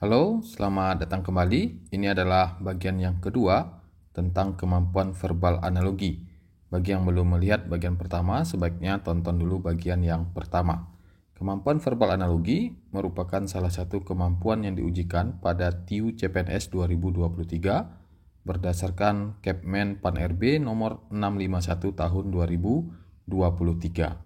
Halo, selamat datang kembali. Ini adalah bagian yang kedua tentang kemampuan verbal analogi. Bagi yang belum melihat bagian pertama, sebaiknya tonton dulu bagian yang pertama. Kemampuan verbal analogi merupakan salah satu kemampuan yang diujikan pada TIU CPNS 2023 berdasarkan Kepmen Pan RB nomor 651 tahun 2023.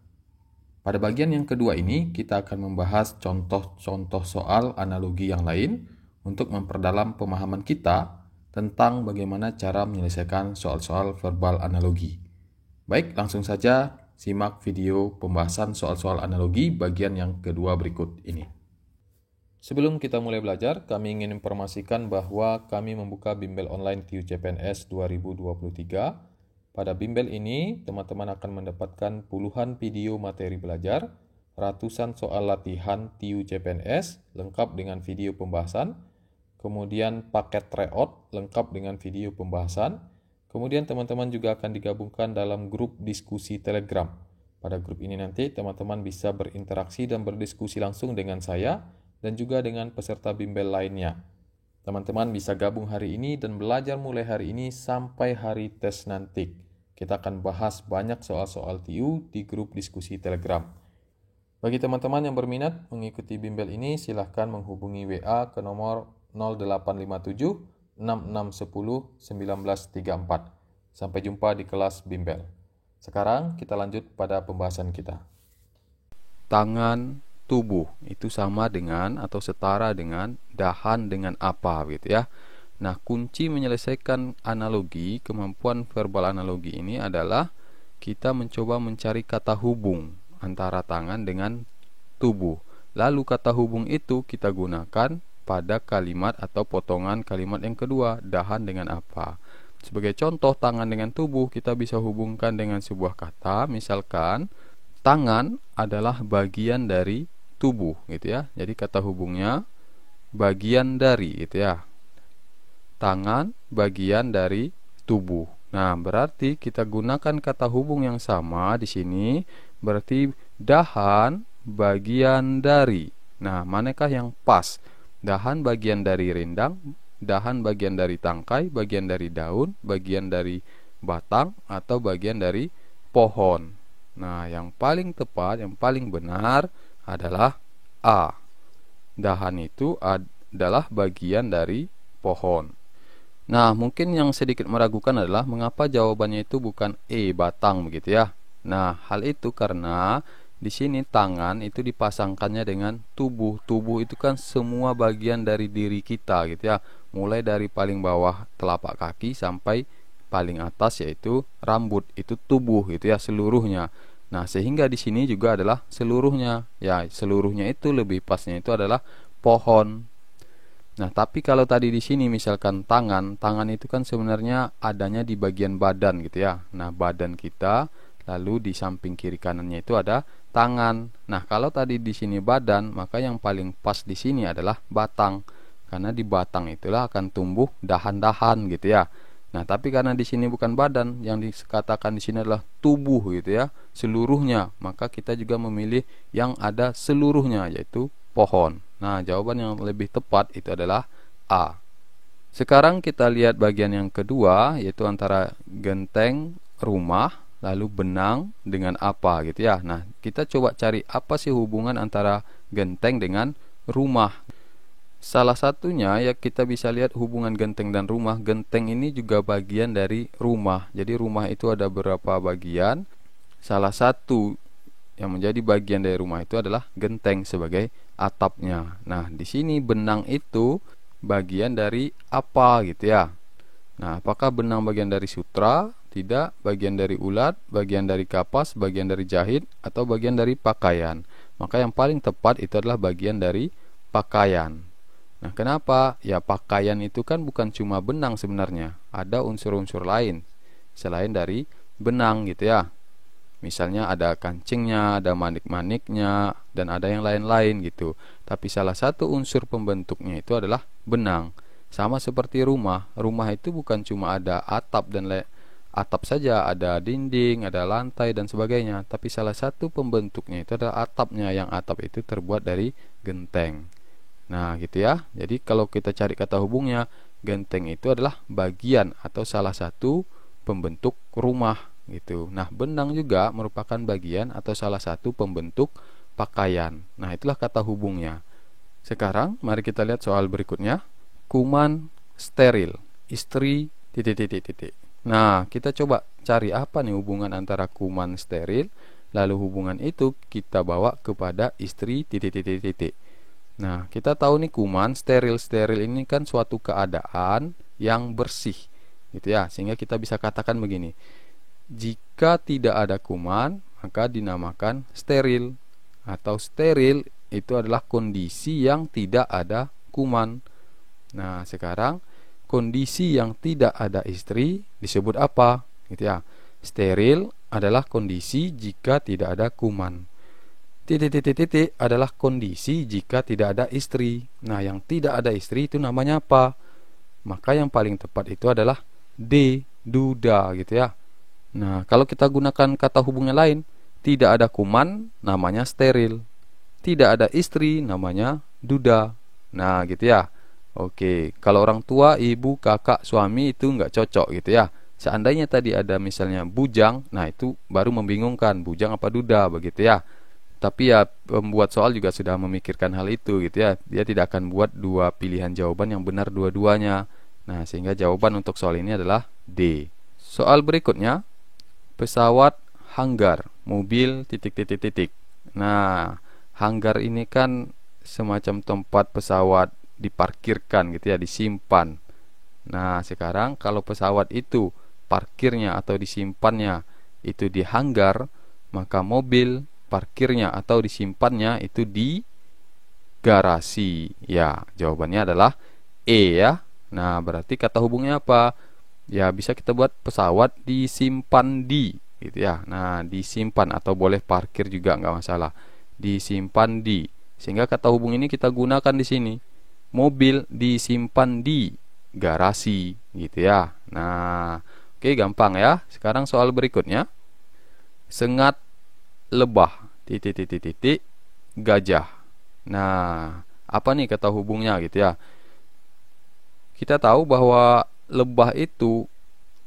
Pada bagian yang kedua ini, kita akan membahas contoh-contoh soal analogi yang lain untuk memperdalam pemahaman kita tentang bagaimana cara menyelesaikan soal-soal verbal analogi. Baik, langsung saja simak video pembahasan soal-soal analogi bagian yang kedua berikut ini. Sebelum kita mulai belajar, kami ingin informasikan bahwa kami membuka bimbel online TIU CPNS 2023. Pada bimbel ini, teman-teman akan mendapatkan puluhan video materi belajar, ratusan soal latihan TIU CPNS lengkap dengan video pembahasan, kemudian paket tryout lengkap dengan video pembahasan, kemudian teman-teman juga akan digabungkan dalam grup diskusi Telegram. Pada grup ini nanti teman-teman bisa berinteraksi dan berdiskusi langsung dengan saya dan juga dengan peserta bimbel lainnya. Teman-teman bisa gabung hari ini dan belajar mulai hari ini sampai hari tes nanti. Kita akan bahas banyak soal-soal TIU di grup diskusi Telegram. Bagi teman-teman yang berminat mengikuti bimbel ini, silahkan menghubungi WA ke nomor 0857 6610 1934. Sampai jumpa di kelas bimbel. Sekarang kita lanjut pada pembahasan kita. Tangan, tubuh itu sama dengan atau setara dengan dahan dengan apa gitu ya. Nah, kunci menyelesaikan analogi, kemampuan verbal analogi ini adalah kita mencoba mencari kata hubung antara tangan dengan tubuh. Lalu kata hubung itu kita gunakan pada kalimat atau potongan kalimat yang kedua, dahan dengan apa. Sebagai contoh, tangan dengan tubuh kita bisa hubungkan dengan sebuah kata, misalkan tangan adalah bagian dari tubuh gitu ya. Jadi kata hubungnya bagian dari gitu ya. Tangan bagian dari tubuh. Nah, berarti kita gunakan kata hubung yang sama di sini, berarti dahan bagian dari. Nah, manakah yang pas? Dahan bagian dari rindang, dahan bagian dari tangkai, bagian dari daun, bagian dari batang, atau bagian dari pohon. Nah, yang paling tepat, yang paling benar adalah A. Dahan itu adalah bagian dari pohon. Nah, mungkin yang sedikit meragukan adalah mengapa jawabannya itu bukan batang begitu ya. Nah, hal itu karena di sini tangan itu dipasangkannya dengan tubuh. Tubuh itu kan semua bagian dari diri kita gitu ya. Mulai dari paling bawah telapak kaki sampai paling atas yaitu rambut, itu tubuh gitu ya seluruhnya. Nah, sehingga di sini juga adalah seluruhnya. Ya, seluruhnya itu lebih pasnya itu adalah pohon. Nah, tapi kalau tadi di sini misalkan tangan itu kan sebenarnya adanya di bagian badan gitu ya. Nah, badan kita, lalu di samping kiri kanannya itu ada tangan. Nah, kalau tadi di sini badan, maka yang paling pas di sini adalah batang. Karena di batang itulah akan tumbuh dahan-dahan gitu ya. Nah, tapi karena di sini bukan badan, yang dikatakan di sini adalah tubuh gitu ya, seluruhnya, maka kita juga memilih yang ada seluruhnya yaitu pohon. Nah, jawaban yang lebih tepat itu adalah A. Sekarang kita lihat bagian yang kedua, yaitu antara genteng, rumah, lalu benang dengan apa gitu ya. Nah, kita coba cari apa sih hubungan antara genteng dengan rumah. Salah satunya ya kita bisa lihat hubungan genteng dan rumah. Genteng ini juga bagian dari rumah. Jadi rumah itu ada beberapa bagian. Salah satu yang menjadi bagian dari rumah itu adalah genteng sebagai atapnya. Nah, di sini benang itu bagian dari apa gitu ya. Nah, apakah benang bagian dari sutra? Tidak. Bagian dari ulat, bagian dari kapas, bagian dari jahit, atau bagian dari pakaian. Maka yang paling tepat itu adalah bagian dari pakaian. Nah, kenapa? Ya, pakaian itu kan bukan cuma benang sebenarnya. Ada unsur-unsur lain selain dari benang gitu ya. Misalnya ada kancingnya, ada manik-maniknya, dan ada yang lain-lain gitu. Tapi salah satu unsur pembentuknya itu adalah benang. Sama seperti rumah. Rumah itu bukan cuma ada atap dan atap saja, ada dinding, ada lantai dan sebagainya. Tapi salah satu pembentuknya itu adalah atapnya, yang atap itu terbuat dari genteng. Nah, gitu ya. Jadi kalau kita cari kata hubungnya, genteng itu adalah bagian atau salah satu pembentuk rumah gitu. Nah, benang juga merupakan bagian atau salah satu pembentuk pakaian. Nah, itulah kata hubungnya. Sekarang mari kita lihat soal berikutnya. Kuman steril, istri titik titik titik. Nah, kita coba cari apa nih hubungan antara kuman steril, lalu hubungan itu kita bawa kepada istri titik titik titik. Nah, kita tahu nih kuman steril. Steril ini kan suatu keadaan yang bersih, gitu ya. Sehingga kita bisa katakan begini. Jika tidak ada kuman, maka dinamakan steril. Atau steril itu adalah kondisi yang tidak ada kuman. Nah, sekarang kondisi yang tidak ada istri disebut apa? Gitu ya. Steril adalah kondisi jika tidak ada kuman. Titik-titik-titik adalah kondisi jika tidak ada istri. Nah, yang tidak ada istri itu namanya apa? Maka yang paling tepat itu adalah D, duda gitu ya. Nah, kalau kita gunakan kata hubungnya lain, tidak ada kuman namanya steril. Tidak ada istri namanya duda. Nah, gitu ya. Oke, kalau orang tua, ibu, kakak, suami itu nggak cocok gitu ya. Seandainya tadi ada misalnya bujang, nah itu baru membingungkan, bujang apa duda begitu ya. Tapi ya pembuat soal juga sudah memikirkan hal itu gitu ya. Dia tidak akan buat dua pilihan jawaban yang benar dua-duanya. Nah, sehingga jawaban untuk soal ini adalah D. Soal berikutnya, pesawat hanggar, mobil titik titik titik. Nah, hanggar ini kan semacam tempat pesawat diparkirkan gitu ya, disimpan. Nah, sekarang kalau pesawat itu parkirnya atau disimpannya itu di hanggar, maka mobil parkirnya atau disimpannya itu di garasi. Ya, jawabannya adalah E ya. Nah, berarti kata hubungnya apa? Ya, bisa kita buat pesawat disimpan di gitu ya. Nah, disimpan atau boleh parkir juga nggak masalah. Disimpan di. Sehingga kata hubung ini kita gunakan di sini. Mobil disimpan di garasi gitu ya. Nah, oke, gampang ya. Sekarang soal berikutnya. Sengat lebah titik titik titik gajah. Nah, apa nih kata hubungnya gitu ya. Kita tahu bahwa lebah itu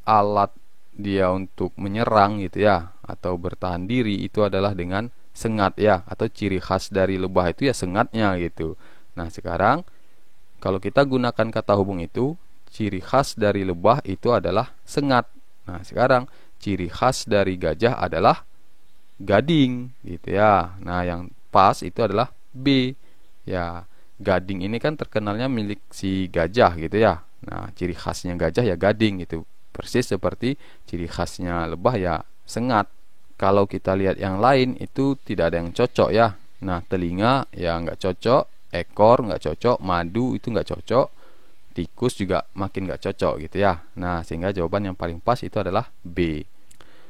alat dia untuk menyerang gitu ya, atau bertahan diri itu adalah dengan sengat ya, atau ciri khas dari lebah itu ya sengatnya gitu. Nah, sekarang kalau kita gunakan kata hubung itu, ciri khas dari lebah itu adalah sengat. Nah, sekarang ciri khas dari gajah adalah gading gitu ya. Nah, yang pas itu adalah B. Ya, gading ini kan terkenalnya milik si gajah gitu ya. Nah, ciri khasnya gajah ya gading gitu. Persis seperti ciri khasnya lebah ya sengat. Kalau kita lihat yang lain itu tidak ada yang cocok ya. Nah, telinga ya nggak cocok, ekor nggak cocok, madu itu nggak cocok, tikus juga makin nggak cocok gitu ya. Nah, sehingga jawaban yang paling pas itu adalah B.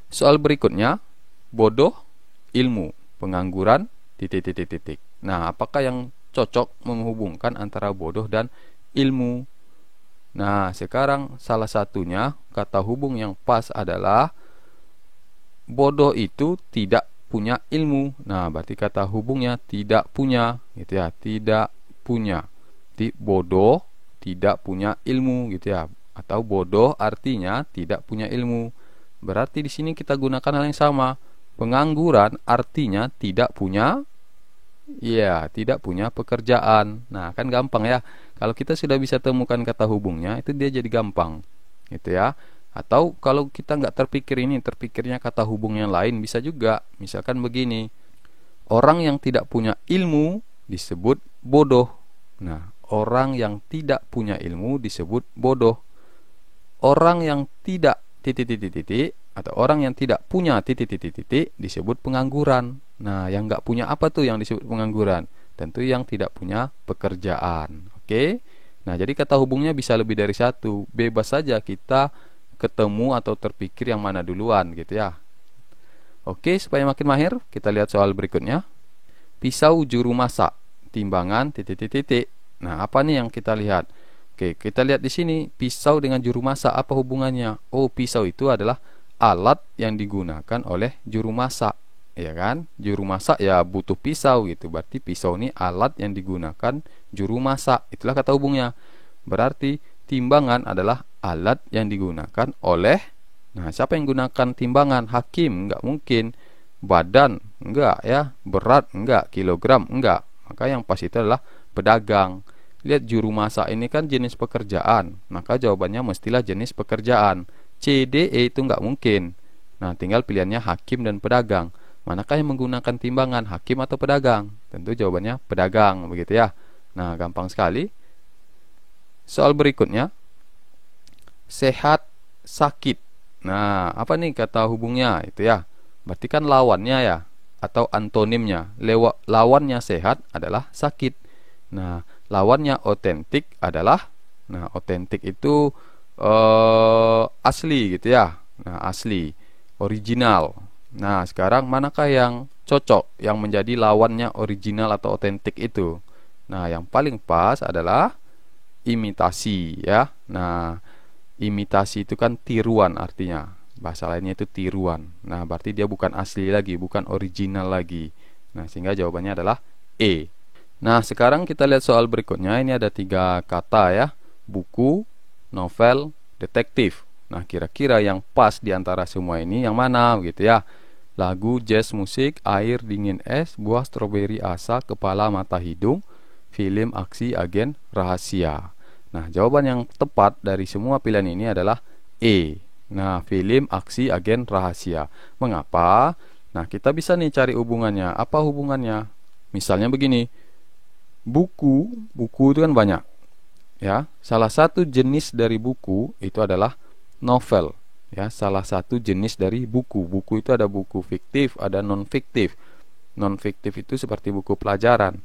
Soal berikutnya, bodoh, ilmu, pengangguran, titik titik titik. Nah, apakah yang cocok menghubungkan antara bodoh dan ilmu? Nah, sekarang salah satunya kata hubung yang pas adalah bodoh itu tidak punya ilmu. Nah, berarti kata hubungnya tidak punya gitu ya, tidak punya. Jadi bodoh tidak punya ilmu gitu ya. Atau bodoh artinya tidak punya ilmu. Berarti di sini kita gunakan hal yang sama. Pengangguran artinya tidak punya, ya, tidak punya pekerjaan. Nah, kan gampang ya. Kalau kita sudah bisa temukan kata hubungnya, itu dia jadi gampang, gitu ya. Atau kalau kita nggak terpikir ini, terpikirnya kata hubung yang lain, bisa juga. Misalkan begini, orang yang tidak punya ilmu disebut bodoh. Nah, orang yang tidak punya ilmu disebut bodoh. Orang yang tidak titik-titik-titik atau orang yang tidak punya titik-titik-titik disebut pengangguran. Nah, yang nggak punya apa tuh yang disebut pengangguran? Tentu yang tidak punya pekerjaan. Oke. Nah, jadi kata hubungnya bisa lebih dari satu. Bebas saja kita ketemu atau terpikir yang mana duluan gitu ya. Oke, supaya makin mahir, kita lihat soal berikutnya. Pisau juru masak, timbangan titik-titik. Nah, apa nih yang kita lihat? Oke, kita lihat di sini pisau dengan juru masak apa hubungannya? Oh, pisau itu adalah alat yang digunakan oleh juru masak. ya kan? Juru masak ya butuh pisau gitu. Berarti pisau ini alat yang digunakan juru masak. Itulah kata hubungnya. Berarti timbangan adalah alat yang digunakan oleh, nah, siapa yang gunakan timbangan? Hakim, nggak mungkin. Badan, enggak ya. Berat, enggak. Kilogram, enggak. Maka yang pas itu adalah pedagang. Lihat, juru masak ini kan jenis pekerjaan, maka jawabannya mestilah jenis pekerjaan. C, D, E itu nggak mungkin. Nah, tinggal pilihannya hakim dan pedagang. Manakah yang menggunakan timbangan, hakim atau pedagang? Tentu jawabannya pedagang, begitu ya. Nah, gampang sekali. Soal berikutnya, sehat, sakit. Nah, apa nih kata hubungnya itu ya? Berarti kan lawannya ya, atau antonimnya. Lawannya sehat adalah sakit. Nah, lawannya otentik adalah, nah, otentik itu asli gitu ya. Nah, asli, original. Nah, sekarang manakah yang cocok, yang menjadi lawannya original atau otentik itu? Nah, yang paling pas adalah imitasi ya. Nah, imitasi itu kan tiruan artinya. Bahasa lainnya itu tiruan. Nah, berarti dia bukan asli lagi, bukan original lagi. Nah, sehingga jawabannya adalah E. Nah, sekarang kita lihat soal berikutnya. Ini ada 3 kata ya. Buku, novel, detektif. Nah, kira-kira yang pas di antara semua ini yang mana gitu ya? Lagu, jazz, musik, air, dingin, es, buah, stroberi, asa, kepala, mata, hidung, film, aksi, agen, rahasia. Nah, jawaban yang tepat dari semua pilihan ini adalah E. Nah, film, aksi, agen, rahasia. Mengapa? Nah, kita bisa nih cari hubungannya. Apa hubungannya? Misalnya begini. Buku itu kan banyak. Ya, salah satu jenis dari buku itu adalah novel. Ya, salah satu jenis dari buku. Buku itu ada buku fiktif, ada non fiktif. Non fiktif itu seperti buku pelajaran.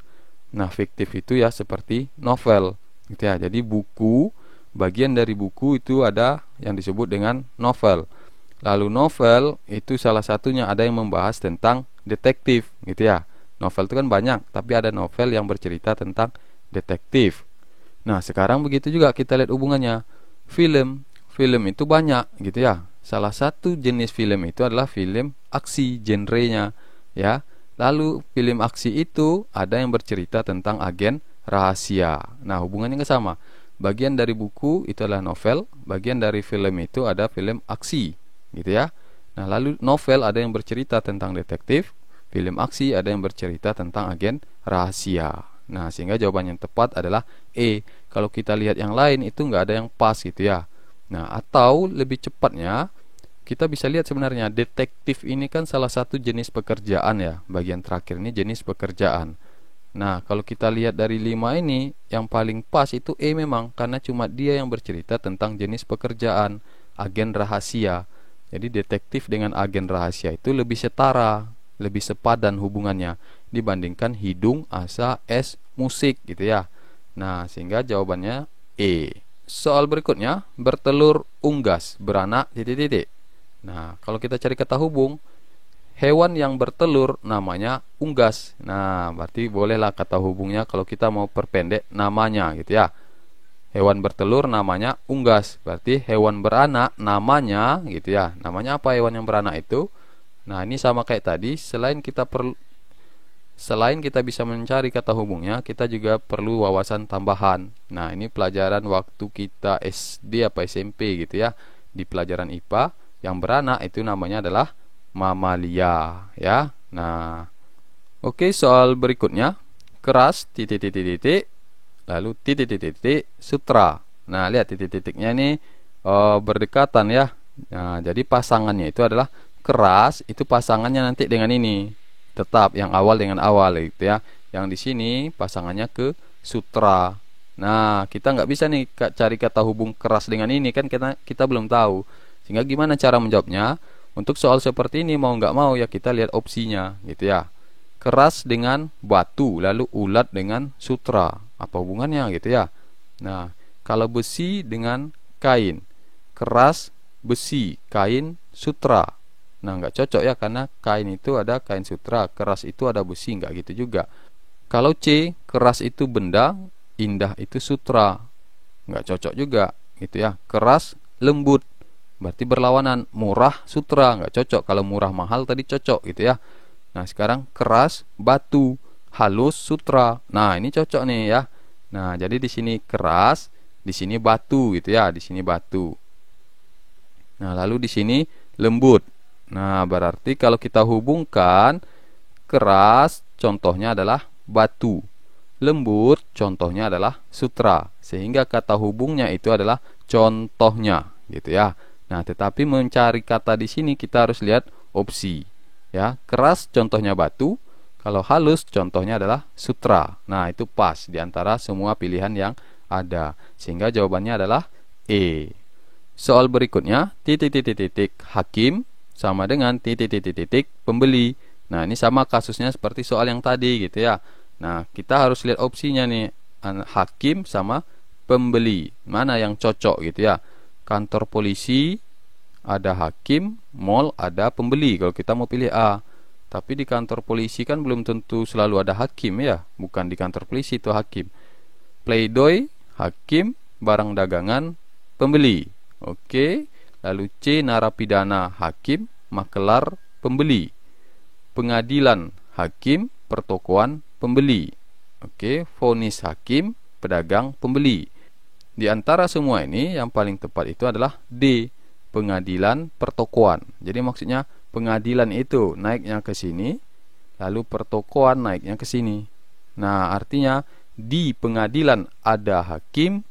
Nah, fiktif itu ya seperti novel. Gitu ya. Jadi buku, bagian dari buku itu ada yang disebut dengan novel. Lalu novel itu salah satunya ada yang membahas tentang detektif, gitu ya. Novel itu kan banyak, tapi ada novel yang bercerita tentang detektif. Nah, sekarang begitu juga kita lihat hubungannya. Film itu banyak, gitu ya. Salah satu jenis film itu adalah film aksi, genrenya, ya. Lalu film aksi itu ada yang bercerita tentang agen rahasia. Nah, hubungannya ke sama. Bagian dari buku itu adalah novel, bagian dari film itu ada film aksi, gitu ya. Nah, lalu novel ada yang bercerita tentang detektif, film aksi ada yang bercerita tentang agen rahasia. Nah, sehingga jawaban yang tepat adalah E. Kalau kita lihat yang lain itu nggak ada yang pas gitu ya. Nah, atau lebih cepatnya kita bisa lihat sebenarnya detektif ini kan salah satu jenis pekerjaan ya. Bagian terakhir ini jenis pekerjaan. Nah, kalau kita lihat dari 5 ini, yang paling pas itu E memang, karena cuma dia yang bercerita tentang jenis pekerjaan, agen rahasia. Jadi detektif dengan agen rahasia itu lebih setara, lebih sepadan hubungannya dibandingkan hidung, asa, es, musik gitu ya. Nah, sehingga jawabannya E. Soal berikutnya, bertelur, unggas, beranak, titik-titik. Nah, kalau kita cari kata hubung, hewan yang bertelur namanya unggas. Nah, berarti bolehlah kata hubungnya kalau kita mau perpendek namanya gitu ya. Hewan bertelur namanya unggas. Berarti hewan beranak namanya gitu ya. Namanya apa hewan yang beranak itu? Nah, ini sama kayak tadi, selain kita bisa mencari kata hubungnya, kita juga perlu wawasan tambahan. Nah, ini pelajaran waktu kita SD apa SMP gitu ya. Di pelajaran IPA, yang beranak itu namanya adalah mamalia ya. Nah, oke, soal berikutnya, keras titik-titik-titik lalu titik-titik-titik sutra. Nah, lihat titik-titiknya ini berdekatan ya. Nah, jadi pasangannya itu adalah keras, itu pasangannya nanti dengan ini. Tetap yang awal dengan awal gitu ya. Yang di sini pasangannya ke sutra. Nah, kita nggak bisa nih cari kata hubung keras dengan ini kan, kita belum tahu. Sehingga gimana cara menjawabnya? Untuk soal seperti ini mau nggak mau ya kita lihat opsinya gitu ya. Keras dengan batu, lalu ulat dengan sutra. Apa hubungannya gitu ya? Nah, kalau besi dengan kain, keras, besi, kain, sutra. Nah, nggak cocok ya, karena kain itu ada kain sutra, keras itu ada besi, nggak gitu juga. Kalau C, keras itu benda, indah itu sutra, nggak cocok juga gitu ya. Keras, lembut, berarti berlawanan. Murah, sutra, nggak cocok. Kalau murah mahal tadi cocok gitu ya. Nah, sekarang keras, batu, halus, sutra. Nah, ini cocok nih ya. Nah, jadi di sini keras, di sini batu gitu ya, di sini batu. Nah, lalu di sini lembut. Nah, berarti kalau kita hubungkan, keras contohnya adalah batu, lembut contohnya adalah sutra, sehingga kata hubungnya itu adalah contohnya gitu ya. Nah, tetapi mencari kata di sini kita harus lihat opsi ya. Keras contohnya batu, kalau halus contohnya adalah sutra. Nah, itu pas di antara semua pilihan yang ada, sehingga jawabannya adalah E. Soal berikutnya, titik-titik-titik hakim sama dengan titik-titik-titik pembeli. Nah, ini sama kasusnya seperti soal yang tadi gitu ya. Nah, kita harus lihat opsinya nih, hakim sama pembeli. Mana yang cocok gitu ya. Kantor polisi ada hakim, mall ada pembeli kalau kita mau pilih A. Tapi di kantor polisi kan belum tentu selalu ada hakim ya. Bukan di kantor polisi itu hakim. Playdoy, hakim, barang dagangan, pembeli. Oke, lalu C, narapidana, hakim, makelar, pembeli. Pengadilan, hakim, pertokoan, pembeli. Oke, vonis hakim, pedagang, pembeli. Di antara semua ini yang paling tepat itu adalah D, pengadilan, pertokoan. Jadi maksudnya pengadilan itu naiknya ke sini, lalu pertokoan naiknya ke sini. Nah, artinya di pengadilan ada hakim,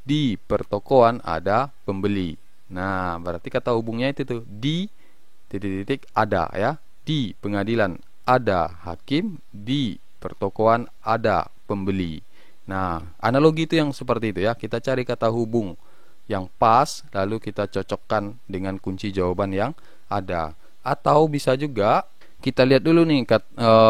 di pertokoan ada pembeli. Nah, berarti kata hubungnya itu tuh di titik-titik ada ya. Di pengadilan ada hakim, di pertokoan ada pembeli. Nah, analogi itu yang seperti itu ya. Kita cari kata hubung yang pas, lalu kita cocokkan dengan kunci jawaban yang ada. Atau bisa juga kita lihat dulu nih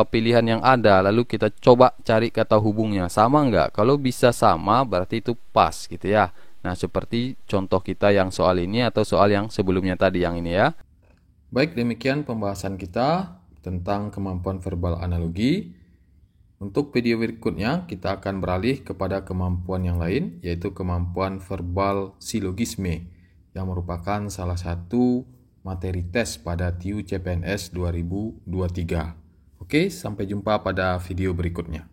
pilihan yang ada, lalu kita coba cari kata hubungnya. Sama enggak? Kalau bisa sama, berarti itu pas gitu ya. Nah, seperti contoh kita yang soal ini atau soal yang sebelumnya tadi yang ini ya. Baik, demikian pembahasan kita tentang kemampuan verbal analogi. Untuk video berikutnya, kita akan beralih kepada kemampuan yang lain, yaitu kemampuan verbal silogisme, yang merupakan salah satu materi tes pada TIU CPNS 2023. Oke, sampai jumpa pada video berikutnya.